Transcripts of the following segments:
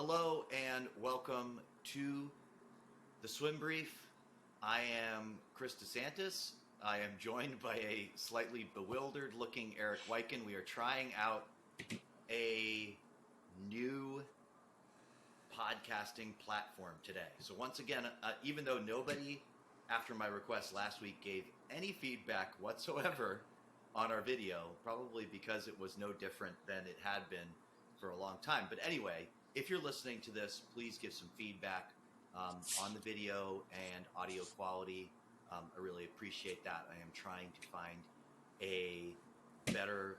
Hello and welcome to the Swim Brief. I am Chris DeSantis. I am joined by a slightly bewildered looking Eric Weichen. We are trying out a new podcasting platform today. So once again, even though nobody after my request last week gave any feedback whatsoever on our video, probably because it was no different than it had been for a long time. But anyway, if you're listening to this, please give some feedback on the video and audio quality. I really appreciate that. I am trying to find a better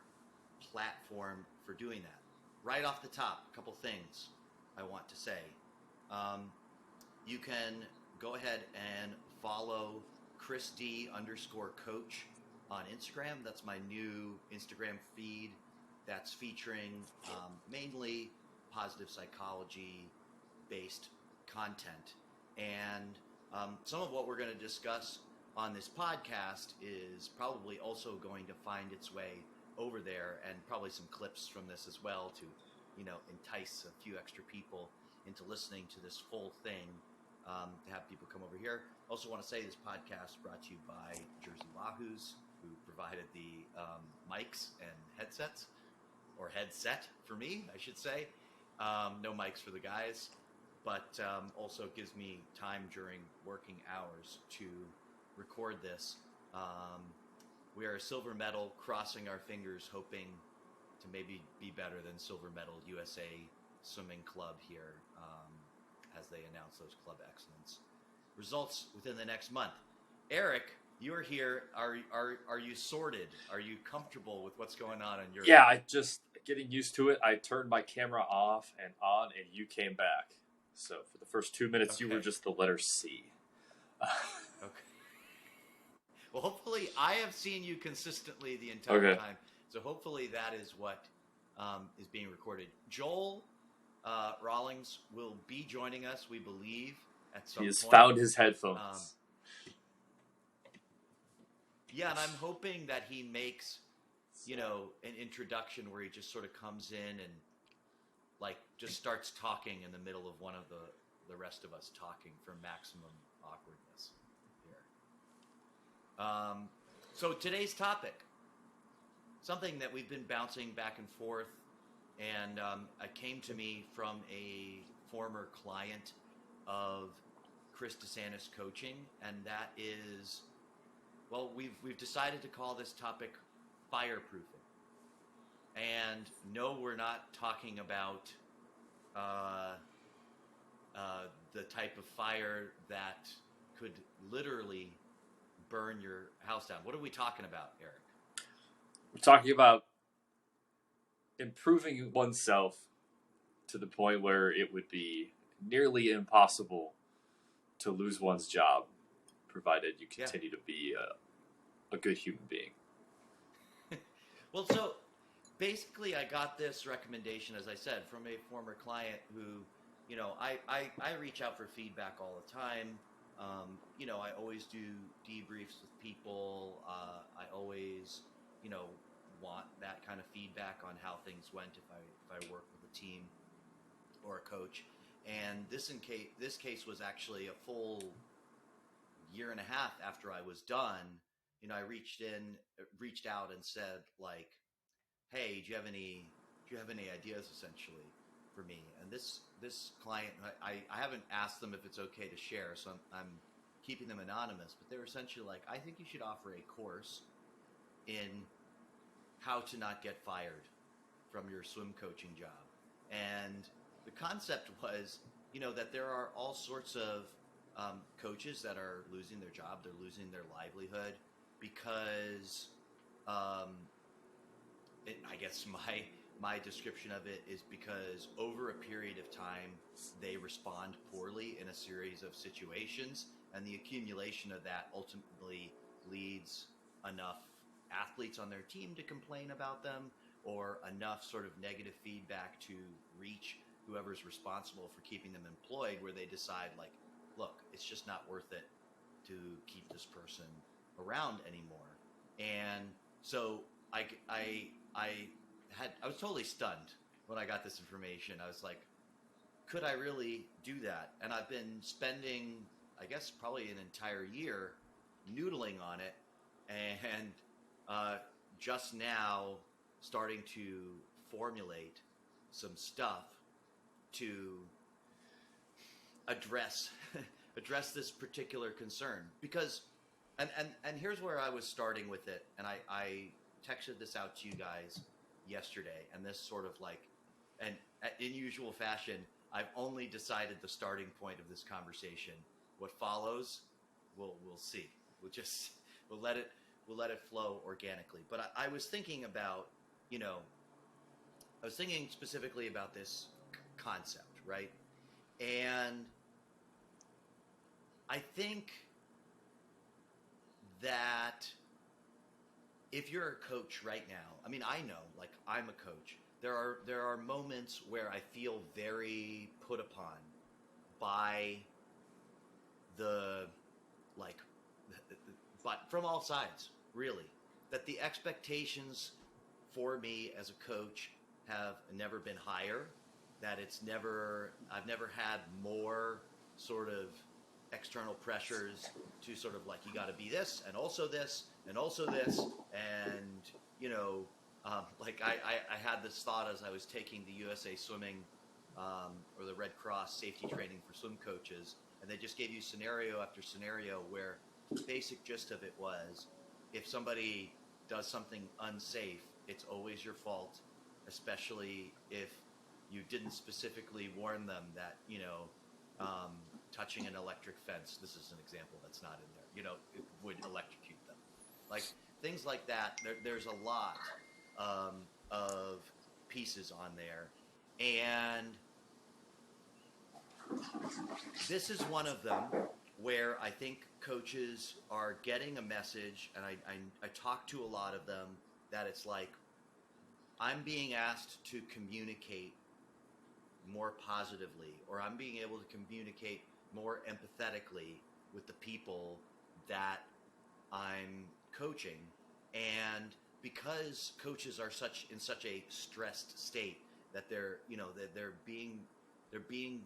platform for doing that. Right off the top, a couple things I want to say. You can go ahead and follow ChrisD_coach on Instagram. That's my new Instagram feed that's featuring mainly positive psychology based content. And some of what we're going to discuss on this podcast is probably also going to find its way over there, and probably some clips from this as well to, entice a few extra people into listening to this full thing, to have people come over here. Also want to say this podcast brought to you by Jersey Wahoos, who provided the mics and headsets, or headset for me, I should say. No mics for the guys, but also gives me time during working hours to record this. We are a silver medal, crossing our fingers, hoping to maybe be better than silver medal USA Swimming Club here, as they announce those club excellence results within the next month. Eric, you're here. Are you sorted? Are you comfortable with what's going on in your? Yeah, I just getting used to it. I turned my camera off and on, and you came back. So for the first 2 minutes, You were just the letter C. Okay. Well, hopefully, I have seen you consistently the entire time. So hopefully that is what is being recorded. Joel Rawlings will be joining us, we believe, at some point. He has found his headphones. Yeah, and I'm hoping that he makes, an introduction where he just sort of comes in and, just starts talking in the middle of one of the rest of us talking for maximum awkwardness here. So today's topic, something that we've been bouncing back and forth, and it came to me from a former client of Chris DeSantis Coaching, and that is, well, we've decided to call this topic fireproofing. And no, we're not talking about the type of fire that could literally burn your house down. What are we talking about, Eric? We're talking about improving oneself to the point where it would be nearly impossible to lose one's job, provided you continue to be a good human being. Well, so basically I got this recommendation, as I said, from a former client who, I reach out for feedback all the time. I always do debriefs with people. I always, want that kind of feedback on how things went if I work with a team or a coach. And this case was actually a full year and a half after I was done. I reached out and said, hey, do you have any ideas essentially for me? And this client, I haven't asked them if it's okay to share, so I'm keeping them anonymous, but they're essentially like, I think you should offer a course in how to not get fired from your swim coaching job. And the concept was, that there are all sorts of coaches that are losing their job, they're losing their livelihood because I guess my description of it is because over a period of time, they respond poorly in a series of situations, and the accumulation of that ultimately leads enough athletes on their team to complain about them, or enough sort of negative feedback to reach whoever's responsible for keeping them employed, where they decide, look, it's just not worth it to keep this person around anymore. And so I was totally stunned when I got this information. I was like, could I really do that? And I've been spending, I guess, probably an entire year noodling on it, and just now starting to formulate some stuff to address address this particular concern. Because and here's where I was starting with it, and I texted this out to you guys yesterday, and this sort of like, and in usual fashion, I've only decided the starting point of this conversation. What follows, we'll see. We'll let it flow organically. But I was thinking about, I was thinking specifically about this concept, right? And I think that if you're a coach right now, I mean, I know, like, I'm a coach. There are moments where I feel very put upon by but from all sides, really, that the expectations for me as a coach have never been higher, that I've never had more sort of external pressures to sort of like, you got to be this and also this and also this, and like I had this thought as I was taking the USA Swimming or the Red Cross safety training for swim coaches, and they just gave you scenario after scenario where the basic gist of it was, if somebody does something unsafe, it's always your fault, especially if you didn't specifically warn them that, touching an electric fence, this is an example that's not in there, it would electrocute them. Like, things like that, there's a lot of pieces on there. And this is one of them where I think coaches are getting a message, and I talk to a lot of them, that it's like, I'm being asked to communicate more positively, or I'm being able to communicate more empathetically with the people that I'm coaching. And because coaches are in such a stressed state that they're being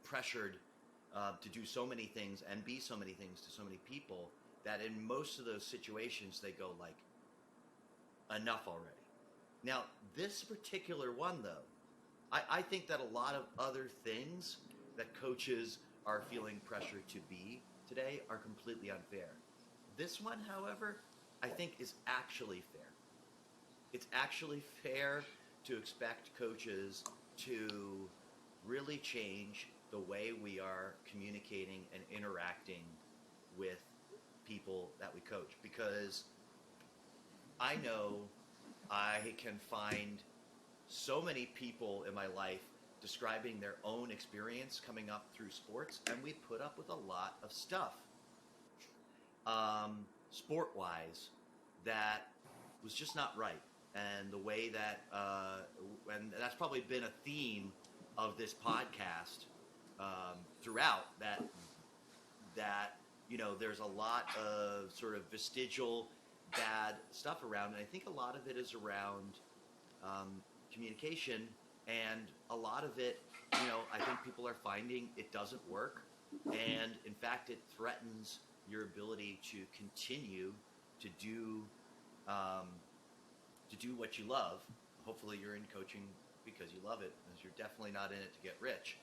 pressured to do so many things and be so many things to so many people, that in most of those situations they go like, enough already. Now, this particular one, though, I think that a lot of other things that coaches are feeling pressure to be today are completely unfair. This one, however, I think is actually fair. It's actually fair to expect coaches to really change the way we are communicating and interacting with people that we coach, because I know I can find so many people in my life describing their own experience coming up through sports, and we put up with a lot of stuff, sport-wise, that was just not right. And the way that, and that's probably been a theme of this podcast throughout, that there's a lot of sort of vestigial bad stuff around, and I think a lot of it is around communication, and a lot of it, I think people are finding it doesn't work, and in fact it threatens your ability to continue to do what you love. Hopefully you're in coaching because you love it, because you're definitely not in it to get rich.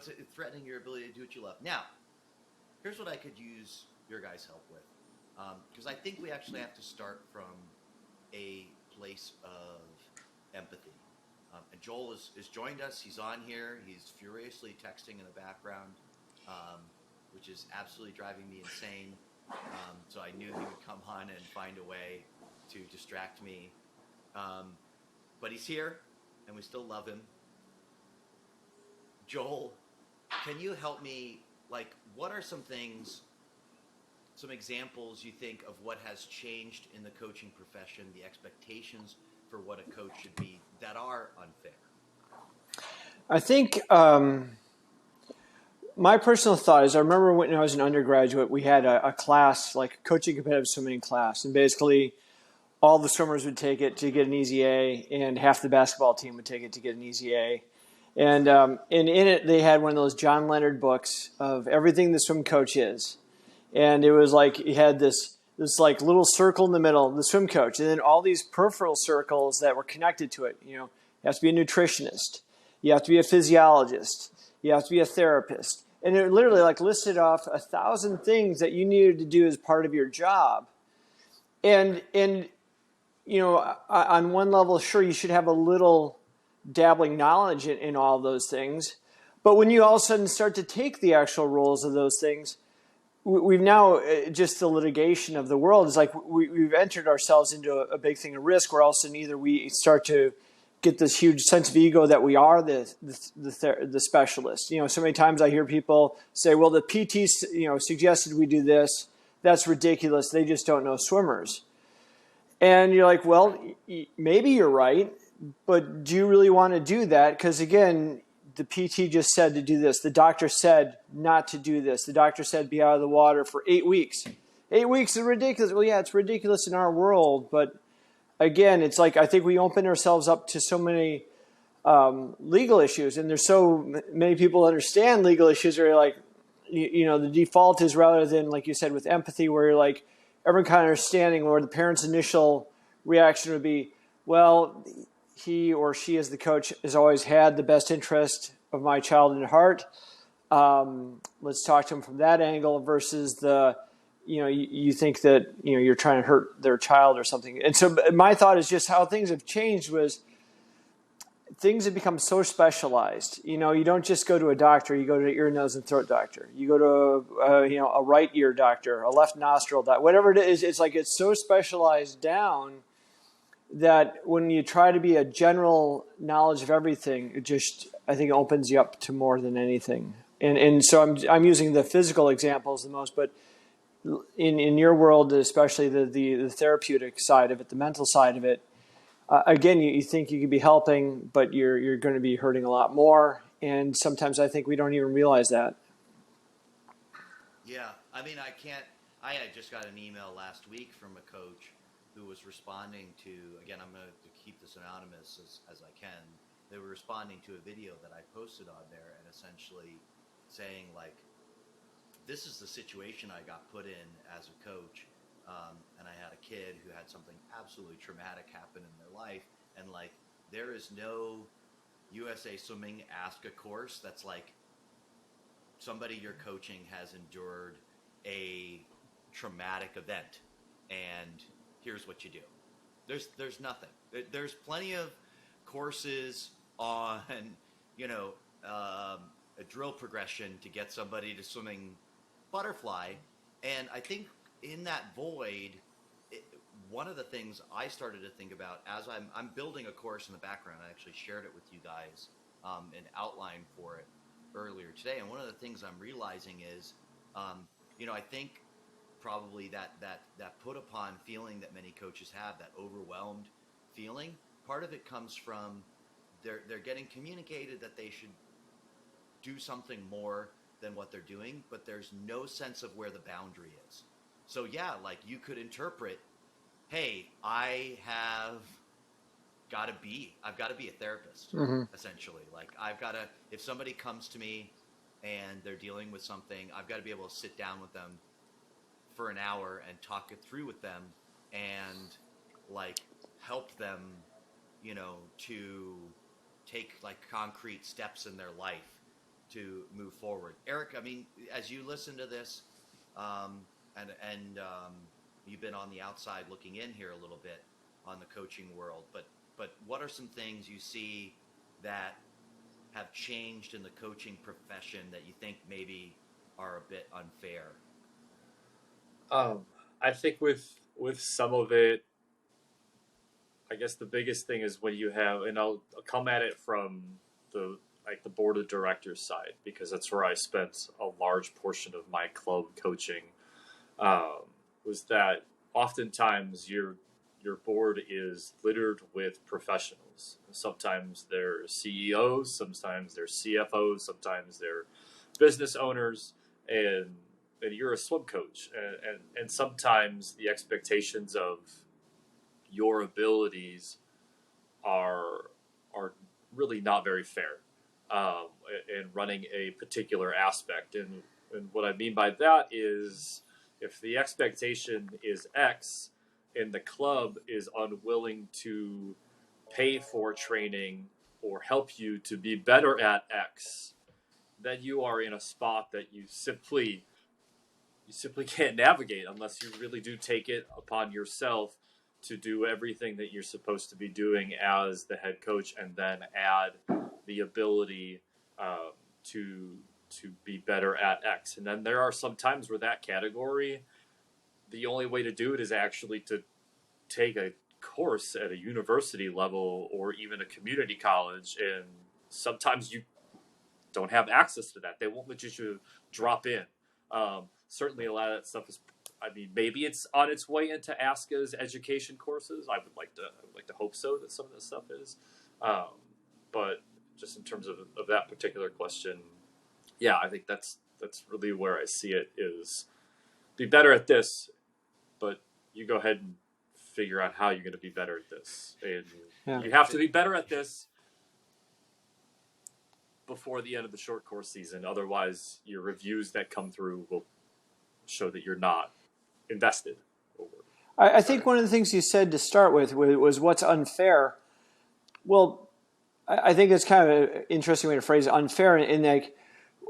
It's threatening your ability to do what you love. Now, here's what I could use your guys' help with, because I think we actually have to start from a place of empathy. And Joel has joined us. He's on here. He's furiously texting in the background, which is absolutely driving me insane. So I knew he would come on and find a way to distract me. But he's here, and we still love him. Joel, can you help me? Like, what are some things, some examples you think of what has changed in the coaching profession, the expectations for what a coach should be, that are unfair? I think my personal thought is, I remember when I was an undergraduate, we had a class, like coaching competitive swimming class, and basically all the swimmers would take it to get an easy A, and half the basketball team would take it to get an easy A. And in it, they had one of those John Leonard books of everything the swim coach is. And it was like he had this like little circle in the middle, the swim coach, and then all these peripheral circles that were connected to it. You have to be a nutritionist, you have to be a physiologist, you have to be a therapist, and it literally like listed off 1,000 things that you needed to do as part of your job. And on one level, sure, you should have a little dabbling knowledge in all those things, but when you all of a sudden start to take the actual roles of those things, we've now, just the litigation of the world is like we've entered ourselves into a big thing of risk where all of a sudden either we start to get this huge sense of ego that we are the specialist. So many times I hear people say, well, the PT suggested we do this. That's ridiculous. They just don't know swimmers. And you're like, well, maybe you're right, but do you really want to do that? Because again, the PT just said to do this. The doctor said not to do this. The doctor said be out of the water for 8 weeks. 8 weeks is ridiculous. Well, yeah, it's ridiculous in our world. But again, it's like I think we open ourselves up to so many legal issues. And there's so many people understand legal issues where you're like, the default is rather than, like you said, with empathy, where you're like, everyone kind of understanding where the parent's initial reaction would be, well, he or she as the coach has always had the best interest of my child in heart. Let's talk to them from that angle versus you think that, you're trying to hurt their child or something. And so my thought is just how things have changed was things have become so specialized. You don't just go to a doctor, you go to an ear, nose, and throat doctor. You go to a right ear doctor, a left nostril doctor, whatever it is. It's like it's so specialized down that when you try to be a general knowledge of everything, it just, I think, opens you up to more than anything. And so I'm using the physical examples the most, but in your world, especially the therapeutic side of it, the mental side of it, again, you think you could be helping, but you're going to be hurting a lot more. And sometimes I think we don't even realize that. Yeah, I mean, I had just got an email last week from a coach who was responding to, again, I'm going to keep this anonymous as I can. They were responding to a video that I posted on there and essentially saying, like, this is the situation I got put in as a coach. And I had a kid who had something absolutely traumatic happen in their life. And, like, there is no USA Swimming Ask a course that's like somebody you're coaching has endured a traumatic event and here's what you do. There's nothing. There's plenty of courses on, a drill progression to get somebody to swimming butterfly. And I think in that void, one of the things I started to think about as I'm building a course in the background, I actually shared it with you guys, an outline for it earlier today. And one of the things I'm realizing is, I think probably that put upon feeling that many coaches have, that overwhelmed feeling, part of it comes from they're getting communicated that they should do something more than what they're doing, but there's no sense of where the boundary is. So yeah, like you could interpret, hey, I've got to be a therapist, essentially. Like if somebody comes to me and they're dealing with something, I've got to be able to sit down with them for an hour and talk it through with them and like help them, to take like concrete steps in their life to move forward. Eric, I mean, as you listen to this, and you've been on the outside looking in here a little bit on the coaching world, but what are some things you see that have changed in the coaching profession that you think maybe are a bit unfair? I think with some of it, I guess the biggest thing is when you have, and I'll come at it from the board of directors side, because that's where I spent a large portion of my club coaching, was that oftentimes your board is littered with professionals. Sometimes they're CEOs, sometimes they're CFOs, sometimes they're business owners, and you're a swim coach. And sometimes the expectations of your abilities are really not very fair in running a particular aspect. And what I mean by that is if the expectation is X and the club is unwilling to pay for training or help you to be better at X, then you are in a spot that you simply can't navigate unless you really do take it upon yourself to do everything that you're supposed to be doing as the head coach, and then add the ability to be better at X. And then there are some times where that category, the only way to do it is actually to take a course at a university level or even a community college, and sometimes you don't have access to that. They won't let you drop in. Certainly a lot of that stuff is, I mean, maybe it's on its way into ASCA's education courses. I would like to hope so, that some of this stuff is. But just in terms of that particular question, yeah, I think that's really where I see it, is be better at this, but you go ahead and figure out how you're going to be better at this. And you have to be better at this before the end of the short course season. Otherwise, your reviews that come through will show that you're not invested. I think one of the things you said to start with was what's unfair. Well, I think it's kind of an interesting way to phrase it, unfair, in like,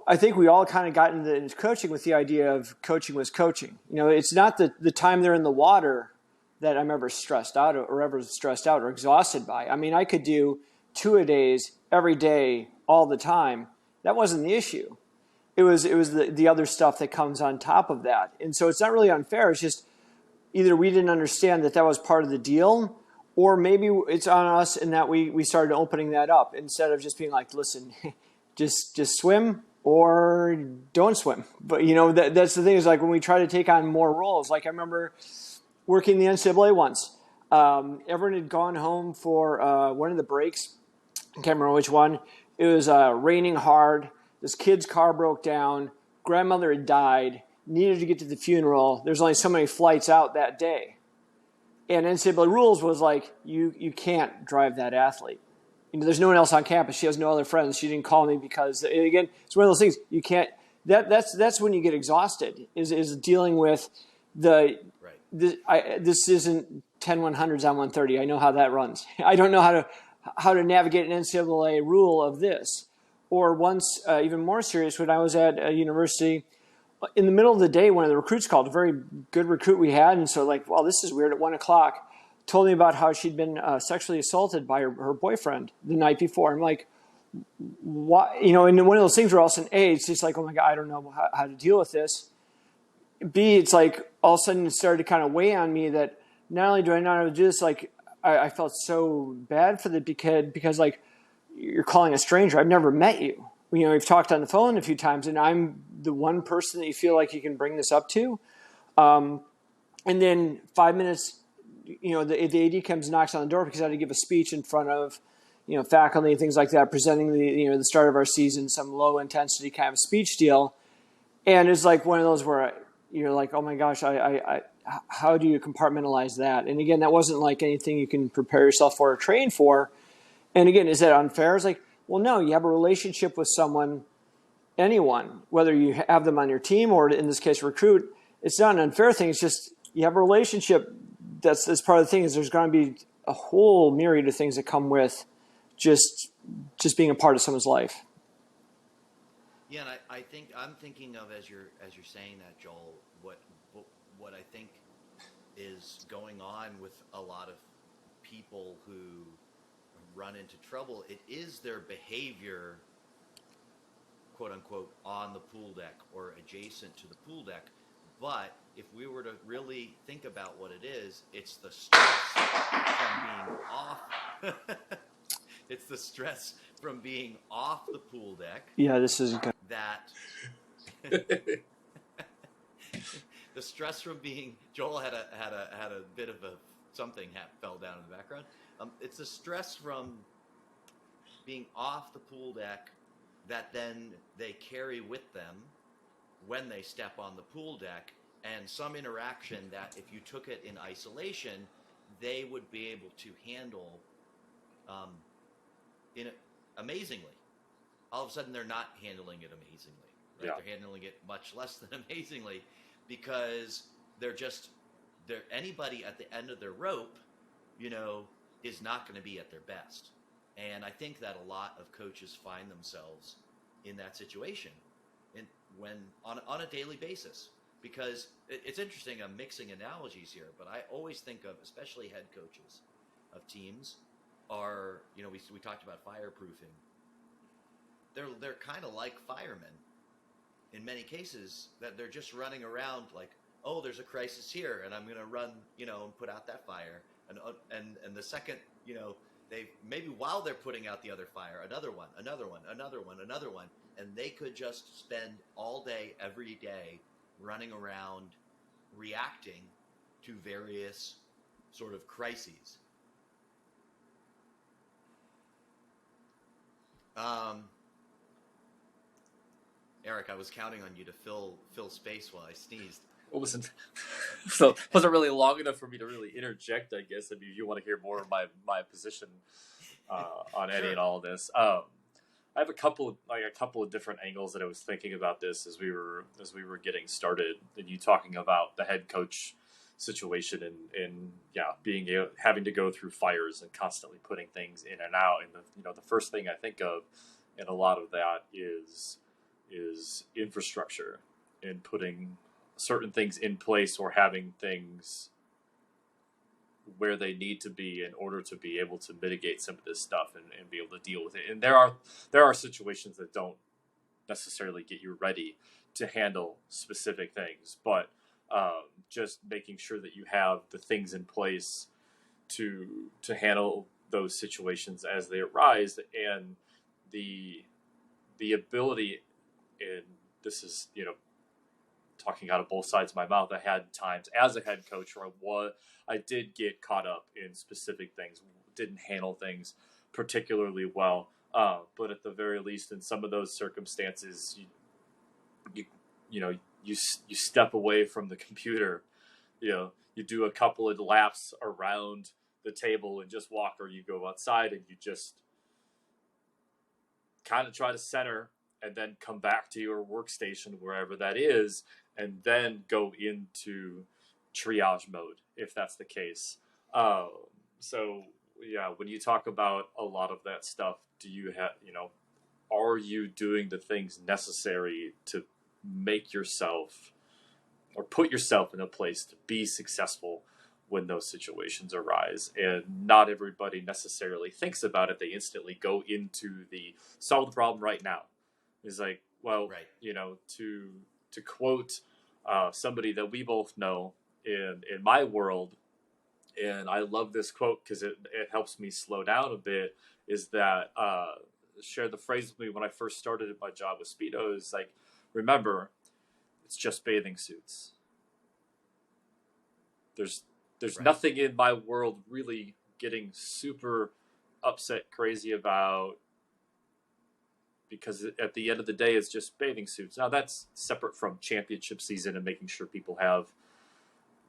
I think we all kind of got into coaching with the idea of coaching was coaching. You know, it's not the time they're in the water that I'm ever stressed out or exhausted by. I mean, I could do 2-a-days every day, all the time. That wasn't the issue. It was the other stuff that comes on top of that. And so it's not really unfair. It's just either we didn't understand that was part of the deal, or maybe it's on us in that we started opening that up instead of just being like, listen, just swim or don't swim. But, you know, that's the thing, is like when we try to take on more roles. Like I remember working the NCAA once. Everyone had gone home for one of the breaks. I can't remember which one. It was raining hard. This kid's car broke down. Grandmother had died. Needed to get to the funeral. There's only so many flights out that day. And NCAA rules was like, you can't drive that athlete. You know, there's no one else on campus. She has no other friends. She didn't call me because, again, it's one of those things. You can't. That's when you get exhausted. Is dealing with the. Right. This isn't 10-100s on 130. I know how that runs. I don't know how to navigate an NCAA rule of this. Or once, even more serious, when I was at a university, in the middle of the day, one of the recruits called, a very good recruit we had, and so like, well, this is weird, at 1 o'clock, told me about how she'd been sexually assaulted by her boyfriend the night before. I'm like, why? You know, and one of those things where all of a sudden, A, it's just like, oh my God, I don't know how to deal with this. B, it's like all of a sudden it started to kind of weigh on me that not only do I not know how to do this, like I felt so bad for the kid because like you're calling a stranger. I've never met you. You know, we've talked on the phone a few times, and I'm the one person that you feel like you can bring this up to. And then 5 minutes, you know, the AD comes and knocks on the door because I had to give a speech in front of, you know, faculty and things like that, presenting the start of our season, some low intensity kind of speech deal. And it's like one of those where you're like, oh my gosh, I how do you compartmentalize that? And again, that wasn't like anything you can prepare yourself for or train for. And again, is that unfair? It's like, well, no, you have a relationship with someone, anyone, whether you have them on your team or in this case, recruit. It's not an unfair thing. It's just you have a relationship. That's part of the thing, is there's going to be a whole myriad of things that come with just being a part of someone's life. Yeah, and I think I'm thinking of as you're saying that, Joel, what I think is going on with a lot of people who run into trouble. It is their behavior, quote unquote, on the pool deck or adjacent to the pool deck. But if we were to really think about what it is, it's the stress from being off. It's the stress from being off the pool deck. Yeah, this is good. That the stress from being, Joel had a bit of a something fell down in the background. It's the stress from being off the pool deck that then they carry with them when they step on the pool deck, and some interaction that if you took it in isolation, they would be able to handle in amazingly. All of a sudden, they're not handling it amazingly. Right? Yeah. They're handling it much less than amazingly because they're anybody at the end of their rope, is not going to be at their best. And I think that a lot of coaches find themselves in that situation when on a daily basis. Because it's interesting, I'm mixing analogies here, but I always think of, especially head coaches of teams, are, we talked about fireproofing. They're kind of like firemen in many cases, that they're just running around like, oh, there's a crisis here, and I'm going to run, and put out that fire. And the second, they maybe while they're putting out the other fire, another one, and they could just spend all day, every day, running around reacting to various sort of crises. Eric, I was counting on you to fill space while I sneezed. It wasn't really long enough for me to really interject, I guess. I mean, if you want to hear more of my position on any and all of this. I have a couple of different angles that I was thinking about this as we were getting started, and you talking about the head coach situation and having to go through fires and constantly putting things in and out. And the first thing I think of in a lot of that is infrastructure and putting certain things in place or having things where they need to be in order to be able to mitigate some of this stuff and be able to deal with it. And there are situations that don't necessarily get you ready to handle specific things, but just making sure that you have the things in place to handle those situations as they arise, and the ability, and this is talking out of both sides of my mouth. I had times as a head coach where I did get caught up in specific things, didn't handle things particularly well. But at the very least, in some of those circumstances, you step away from the computer. You do a couple of laps around the table and just walk, or you go outside and you just kind of try to center and then come back to your workstation, wherever that is, and then go into triage mode, if that's the case. So when you talk about a lot of that stuff, do you have, are you doing the things necessary to make yourself or put yourself in a place to be successful when those situations arise? And not everybody necessarily thinks about it. They instantly go into the solve the problem right now. It's like, well, right. To quote somebody that we both know in my world, and I love this quote because it helps me slow down a bit, is that shared the phrase with me when I first started my job with Speedo, is like, remember, it's just bathing suits. There's right. nothing in my world really getting super upset, crazy about, because at the end of the day, it's just bathing suits. Now, that's separate from championship season and making sure people have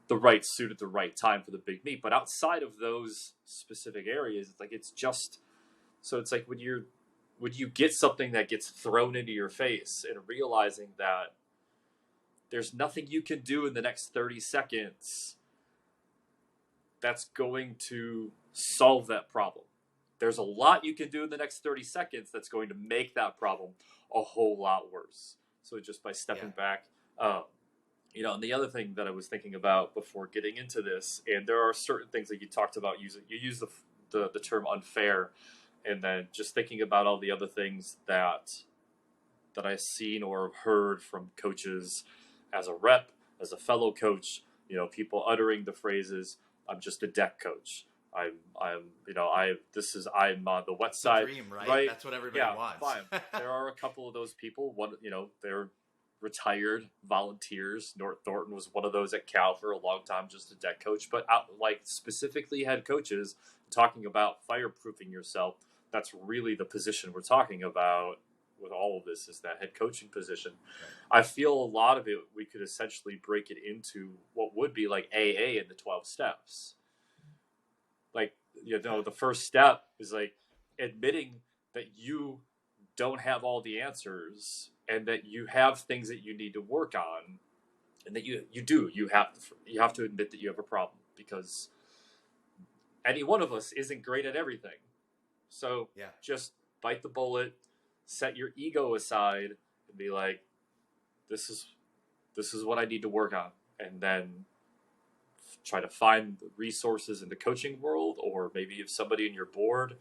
the right suit at the right time for the big meet. But outside of those specific areas, it's like, it's just, so it's like when you get something that gets thrown into your face and realizing that there's nothing you can do in the next 30 seconds that's going to solve that problem. There's a lot you can do in the next 30 seconds that's going to make that problem a whole lot worse. So just by stepping back, and the other thing that I was thinking about before getting into this, and there are certain things that you talked about using, you use the term unfair, and then just thinking about all the other things that I've seen or have heard from coaches as a rep, as a fellow coach, people uttering the phrases, I'm just a deck coach. I'm on the wet side. The dream, right? That's what everybody wants. Fine. There are a couple of those people. One, they're retired volunteers. North Thornton was one of those at Cal for a long time, just a deck coach. But specifically head coaches, talking about fireproofing yourself, that's really the position we're talking about with all of this, is that head coaching position. Right. I feel a lot of it, we could essentially break it into what would be like AA in the 12 steps. like, the first step is like admitting that you don't have all the answers and that you have things that you need to work on, and that you have to admit that you have a problem, because any one of us isn't great at everything. So Yeah. just bite the bullet, set your ego aside, and be like, this is what I need to work on, and then try to find the resources in the coaching world, or maybe if somebody in your board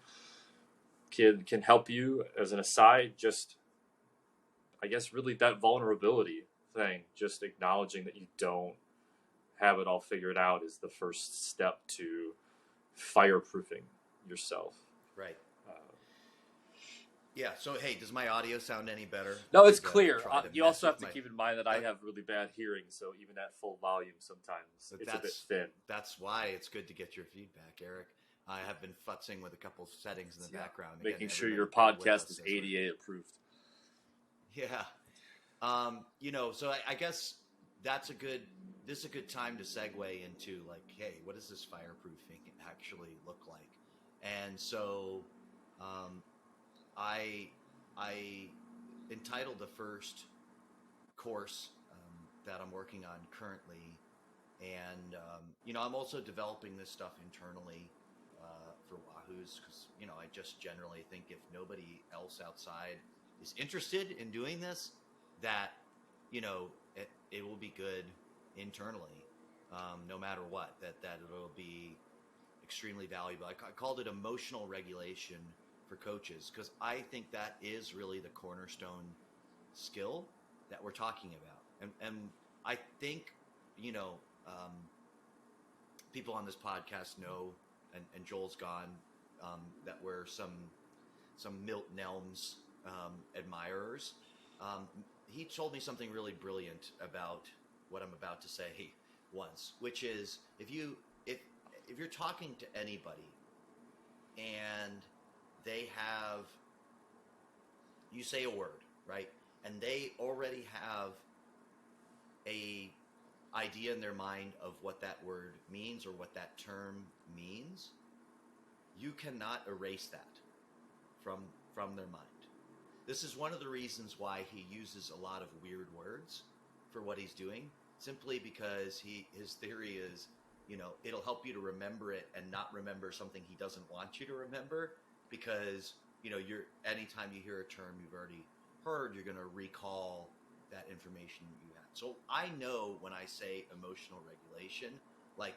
can help you as an aside. Just, I guess, really that vulnerability thing, just acknowledging that you don't have it all figured out, is the first step to fireproofing yourself. Right. Yeah. So, hey, does my audio sound any better? No, it's Did, clear. try to You mess also have with to keep in mind that I have really bad hearing, so even at full volume, sometimes it's a bit thin. That's why it's good to get your feedback, Eric. I have been futzing with a couple of settings in the background. Again, Making sure your everybody bear with podcast us is as we're- ADA approved. Yeah. So I guess this is a good time to segue into, like, hey, what does this fireproofing actually look like? And so I entitled the first course that I'm working on currently, and I'm also developing this stuff internally for Wahoos, because I just generally think if nobody else outside is interested in doing this, that it will be good internally, no matter what. That it'll be extremely valuable. I called it emotional regulation for coaches, because I think that is really the cornerstone skill that we're talking about. And I think people on this podcast know, and Joel's gone, that we're some Milton Elms admirers. He told me something really brilliant about what I'm about to say once, which is if you're talking to anybody and you say a word, right, and they already have a idea in their mind of what that word means or what that term means, you cannot erase that from their mind. This is one of the reasons why he uses a lot of weird words for what he's doing, simply because his theory is, it'll help you to remember it and not remember something he doesn't want you to remember, because anytime you hear a term you've already heard, you're going to recall that information you had. So I know when I say emotional regulation, like,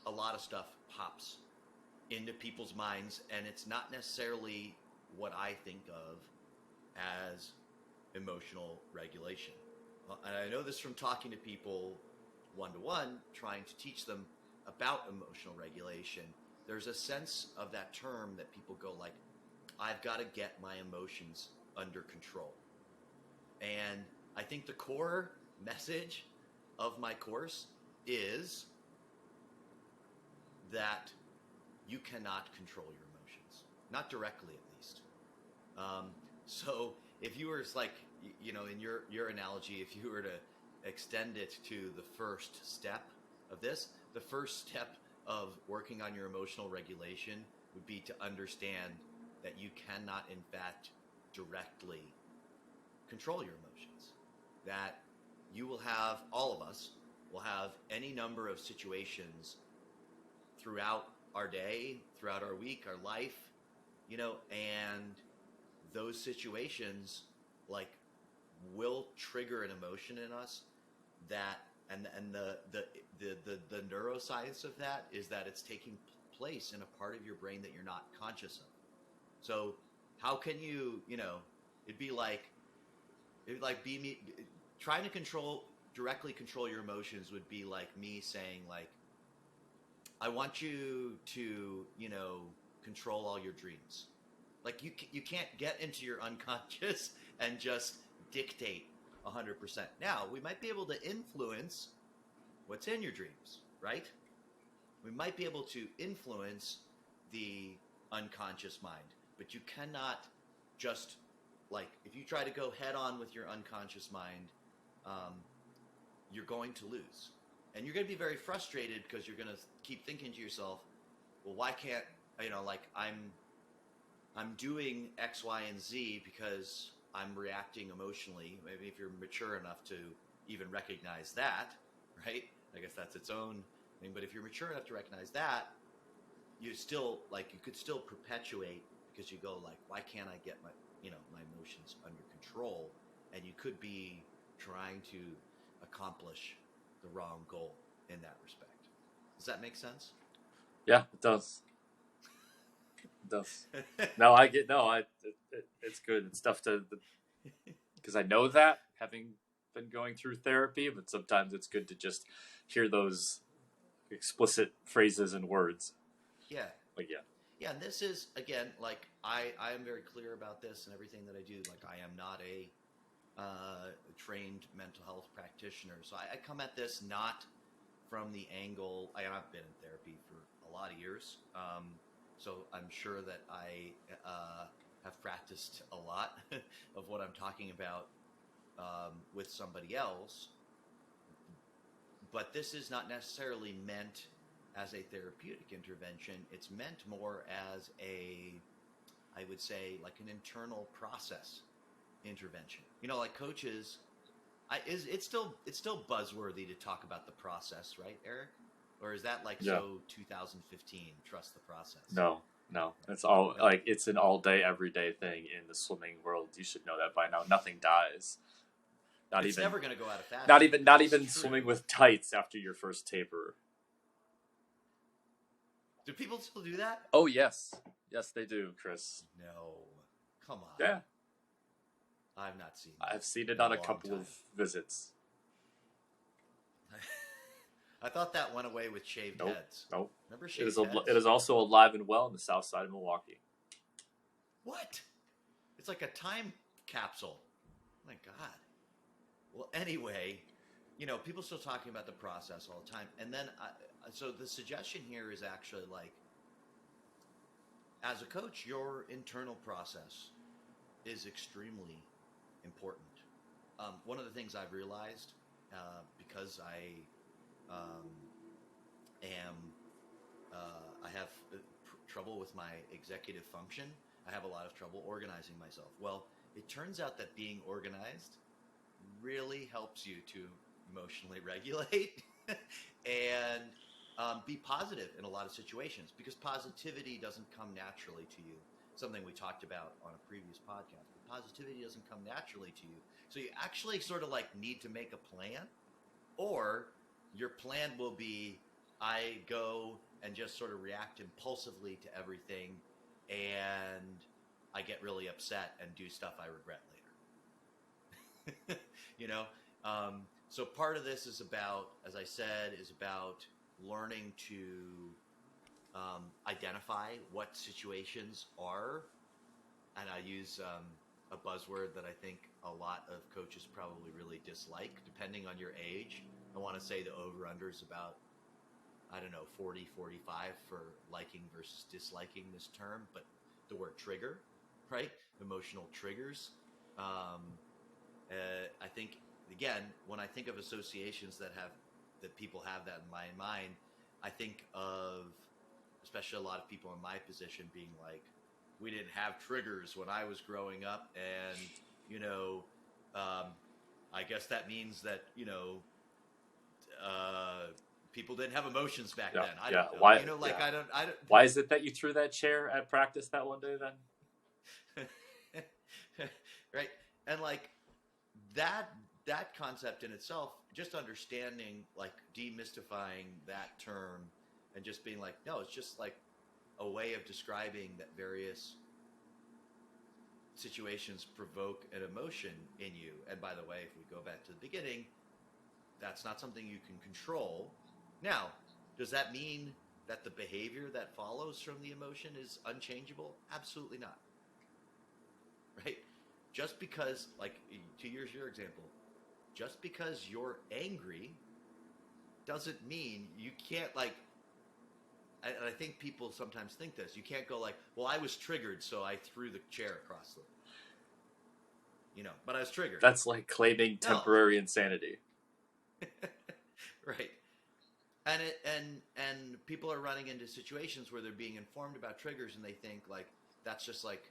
a lot of stuff pops into people's minds, and it's not necessarily what I think of as emotional regulation. And I know this from talking to people one-to-one, trying to teach them about emotional regulation. There's a sense of that term that people go like, I've got to get my emotions under control. And I think the core message of my course is that you cannot control your emotions, not directly at least. So if you were like, in your analogy, if you were to extend it to the first step of this, the first step of working on your emotional regulation would be to understand that you cannot, in fact, directly control your emotions. That you will have, all of us will have any number of situations throughout our day, throughout our week, our life, and those situations, like, will trigger an emotion in us that, and the neuroscience of that is that it's taking place in a part of your brain that you're not conscious of. So how can you, it'd be like me trying to directly control your emotions would be like me saying, like, I want you to, control all your dreams. Like, you can't get into your unconscious and just dictate 100%. Now, we might be able to influence what's in your dreams, right? We might be able to influence the unconscious mind, but you cannot just, like, if you try to go head on with your unconscious mind, you're going to lose. And you're going to be very frustrated because you're going to keep thinking to yourself, well, why can't, like I'm doing X, Y, and Z because I'm reacting emotionally. Maybe if you're mature enough to even recognize that, right? I guess that's its own thing. But if you're mature enough to recognize that, you still you could still perpetuate because you go like, why can't I get my emotions under control? And you could be trying to accomplish the wrong goal in that respect. Does that make sense? Yeah, it does. It does. No, I get it's good. It's tough because I know that having been going through therapy, but sometimes it's good to just hear those explicit phrases and words. Yeah. Like Yeah, and this is again I am very clear about this and everything that I do. Like I am not a trained mental health practitioner, so I come at this not from the angle. I've been in therapy for a lot of years, so I'm sure that I have practiced a lot of what I'm talking about with somebody else. But this is not necessarily meant as a therapeutic intervention. It's meant more as I would say, like an internal process intervention. Like coaches, it's still buzzworthy to talk about the process, right, Eric? Or is that so 2015? Trust the process. No. It's all it's an all day, everyday thing in the swimming world. You should know that by now. Nothing dies. It's never going to go out of fashion. Not even swimming with tights after your first taper. Do people still do that? Oh yes, they do, Chris. No, come on. Yeah, I've not seen that. I've seen it on a couple of visits. I thought that went away with shaved heads. Nope. Remember shaved heads? It is also alive and well in the south side of Milwaukee. What? It's like a time capsule. Oh my God. Well, anyway, people still talking about the process all the time. And then, so the suggestion here is actually as a coach, your internal process is extremely important. One of the things I've realized, because I I have trouble with my executive function. I have a lot of trouble organizing myself. Well, it turns out that being organized really helps you to emotionally regulate and be positive in a lot of situations, because positivity doesn't come naturally to you. Something we talked about on a previous podcast. But positivity doesn't come naturally to you. So you actually sort of need to make a plan, or your plan will be, I go and just sort of react impulsively to everything, and I get really upset and do stuff I regret later. So part of this is about, as I said, learning to identify what situations are, and I use a buzzword that I think a lot of coaches probably really dislike, depending on your age. I want to say the over-under is about, 40, 45 for liking versus disliking this term, but the word trigger, right? Emotional triggers. I think, again, when I think of associations that people have that in my mind, I think of, especially a lot of people in my position, being like, we didn't have triggers when I was growing up, and I guess that means that people didn't have emotions back then. I don't know. Why? I don't. Why is it that you threw that chair at practice that one day then? Right, and that concept in itself, just understanding, demystifying that term, and just being like, no, it's just a way of describing that various situations provoke an emotion in you. And by the way, if we go back to the beginning, that's not something you can control. Now, does that mean that the behavior that follows from the emotion is unchangeable? Absolutely not. Right? Just because, to use your example, just because you're angry doesn't mean you can't, and I think people sometimes think this, you can't go well, I was triggered, so I threw the chair across the, but I was triggered. That's like claiming temporary insanity. Right. And people are running into situations where they're being informed about triggers, and they think like that's just like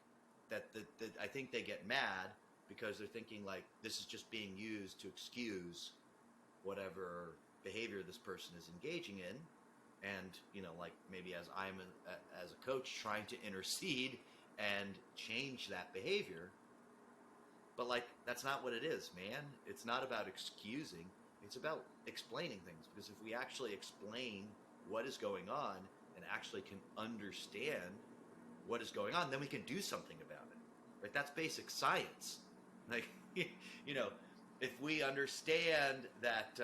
that. I think they get mad because they're thinking like this is just being used to excuse whatever behavior this person is engaging in, and like maybe as as a coach trying to intercede and change that behavior, but like that's not what it is, man. It's not about excusing. It's about explaining things, because if we actually explain what is going on and actually can understand what is going on, then we can do something about it. Right? That's basic science. Like, if we understand that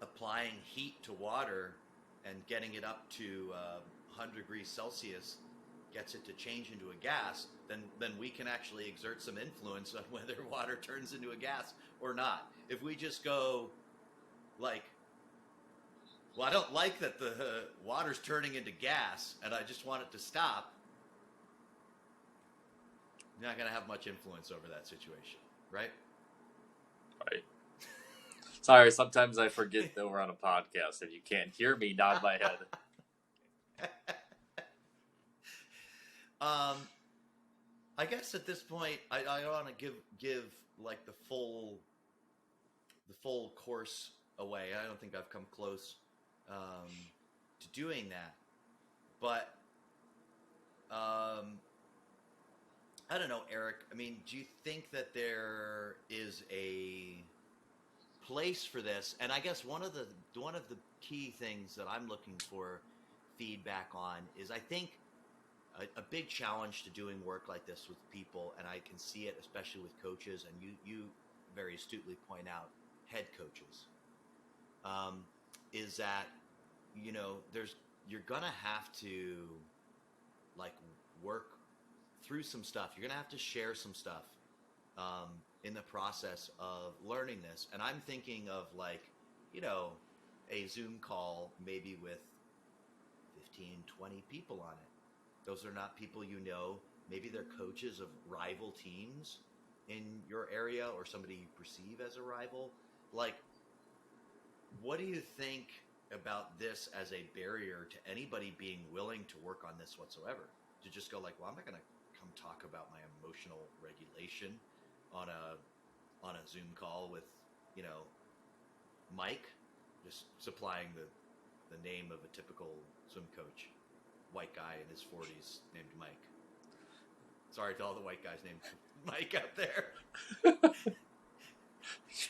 applying heat to water and getting it up to 100 degrees Celsius gets it to change into a gas, then we can actually exert some influence on whether water turns into a gas or not. If we just go like, well, I don't like that the water's turning into gas and I just want it to stop, you're not going to have much influence over that situation, right? Right. Sorry, sometimes I forget that we're on a podcast and you can't hear me nod my head. I guess at this point, I don't want to give like the full course away. I don't think I've come close to doing that, but I don't know, Eric. I mean, do you think that there is a place for this? And I guess one of the key things that I'm looking for feedback on is, I think a big challenge to doing work like this with people, and I can see it especially with coaches, and you very astutely point out head coaches, is that you're gonna have to like work through some stuff. You're gonna have to share some stuff in the process of learning this. And I'm thinking of like a Zoom call maybe with 15, 20 people on it. Those are not people maybe they're coaches of rival teams in your area, or somebody you perceive as a rival. Like, what do you think about this as a barrier to anybody being willing to work on this whatsoever? To just go like, well, I'm not going to come talk about my emotional regulation on a Zoom call with, Mike, just supplying the name of a typical Zoom coach. White guy in his 40s named Mike. Sorry to all the white guys named Mike out there.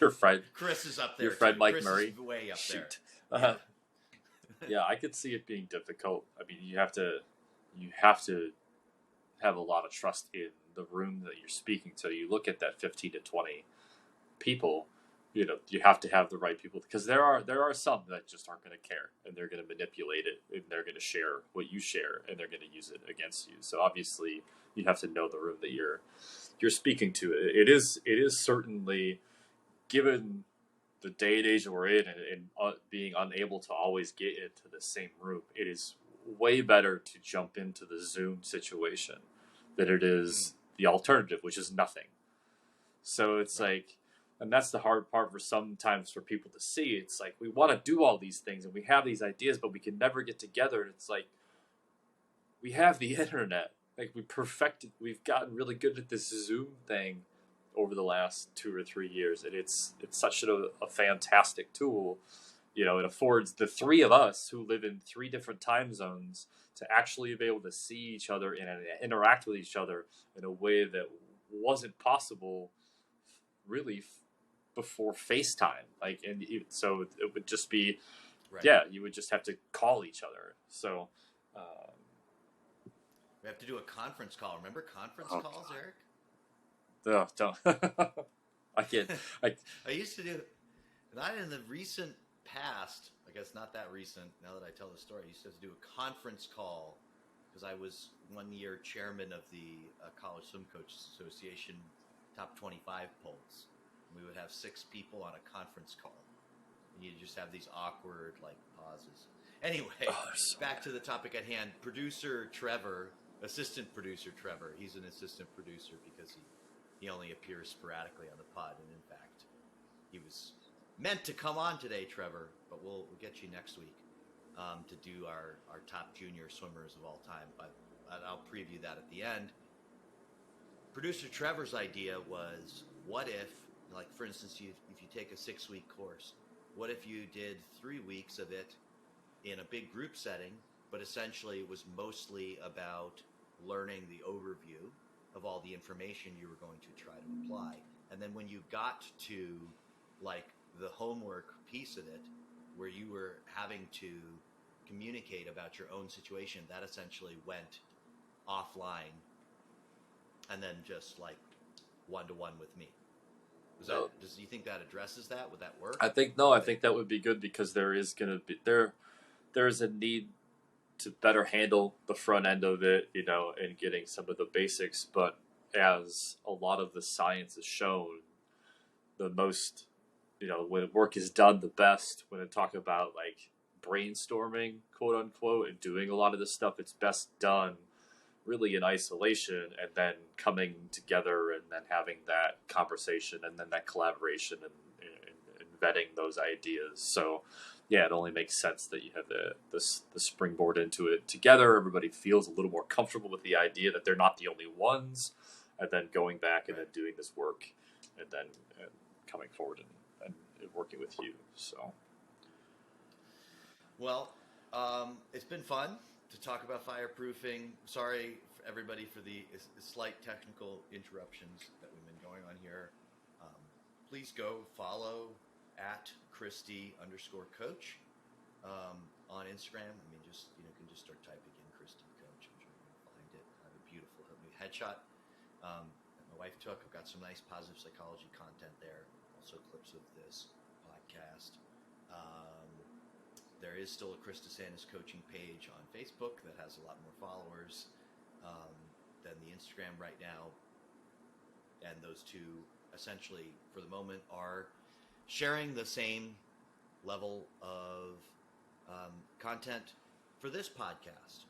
Your friend Chris is up there. Your friend too. Mike Chris Murray. Is way up Shoot. there. Yeah, I could see it being difficult. I mean, you have to have a lot of trust in the room that you're speaking to. You look at that 15 to 20 people. You have to have the right people, because there are some that just aren't going to care, and they're going to manipulate it, and they're going to share what you share, and they're going to use it against you. So obviously, you have to know the room that you're speaking to. It is certainly, given the day and age that we're in, and being unable to always get into the same room, it is way better to jump into the Zoom situation than it is the alternative, which is nothing. So it's like. And that's the hard part sometimes for people to see. It's like, we want to do all these things and we have these ideas, but we can never get together. And it's like, we have the internet. Like, we've gotten really good at this Zoom thing over the last 2 or 3 years. And it's such a fantastic tool. It affords the three of us who live in 3 different time zones to actually be able to see each other and interact with each other in a way that wasn't possible really before FaceTime. So it would just be, right. Yeah, you would just have to call each other. So we have to do a conference call. Remember conference calls, God. Eric? Oh, don't. I can't. I used to do, not in the recent past, I guess not that recent, now that I tell the story. I used to have to do a conference call because I was 1 year chairman of the College Swim Coaches Association top 25 polls. We would have 6 people on a conference call, and you just have these awkward pauses. Anyway, back to the topic at hand. Assistant producer Trevor. He's an assistant producer because he only appears sporadically on the pod, and in fact, he was meant to come on today, Trevor, but we'll get you next week to do our top junior swimmers of all time. But I'll preview that at the end. Producer Trevor's idea was, what if, like for instance, if you take a 6-week course, what if you did 3 weeks of it in a big group setting, but essentially it was mostly about learning the overview of all the information you were going to try to apply. And then when you got to like the homework piece of it, where you were having to communicate about your own situation, that essentially went offline and then just like one-to-one with me. Do you think that addresses that? Would that work? I think that would be good, because there is a need to better handle the front end of it, and getting some of the basics. But as a lot of the science has shown, the most, when work is done the best, when I talk about like brainstorming, quote unquote, and doing a lot of this stuff, it's best done really in isolation, and then coming together and then having that conversation and then that collaboration and vetting those ideas. So yeah, it only makes sense that you have the springboard into it together. Everybody feels a little more comfortable with the idea that they're not the only ones, and then going back and then doing this work, and then coming forward and working with you. So, well, it's been fun to talk about fireproofing. Sorry, everybody, for the slight technical interruptions that we've been going on here. Please go follow at Christy_coach on Instagram. I mean, you can just start typing in Christy Coach. I'm sure you're going to find it. I have a beautiful new headshot that my wife took. I've got some nice positive psychology content there. Also clips of this podcast. There is still a Chris DeSantis coaching page on Facebook that has a lot more followers than the Instagram right now. And those two essentially, for the moment, are sharing the same level of content for this podcast.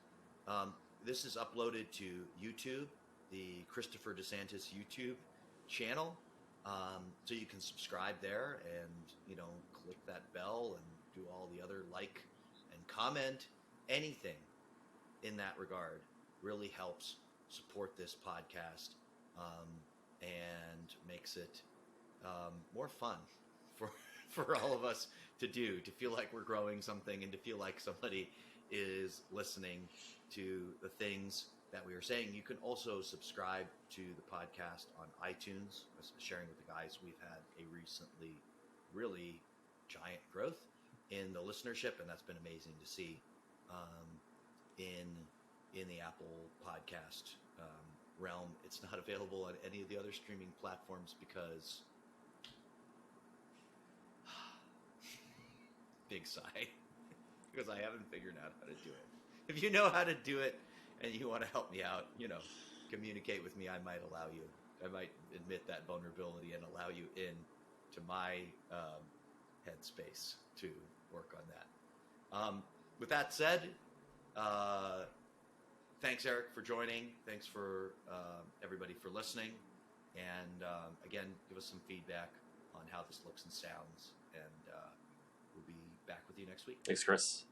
This is uploaded to YouTube, the Christopher DeSantis YouTube channel. So you can subscribe there and, click that bell and do all the other like and comment. Anything in that regard really helps support this podcast and makes it more fun for all of us to do, to feel like we're growing something and to feel like somebody is listening to the things that we are saying. You can also subscribe to the podcast on iTunes. Sharing with the guys, we've had a recently really giant growth in the listenership, and that's been amazing to see in the Apple podcast realm. It's not available on any of the other streaming platforms because big sigh, because I haven't figured out how to do it. If you know how to do it and you want to help me out, communicate with me, I might admit that vulnerability and allow you in to my headspace to work on that. With that said, thanks, Eric, for joining. Thanks for everybody for listening. And again, give us some feedback on how this looks and sounds. And we'll be back with you next week. Thanks, Chris.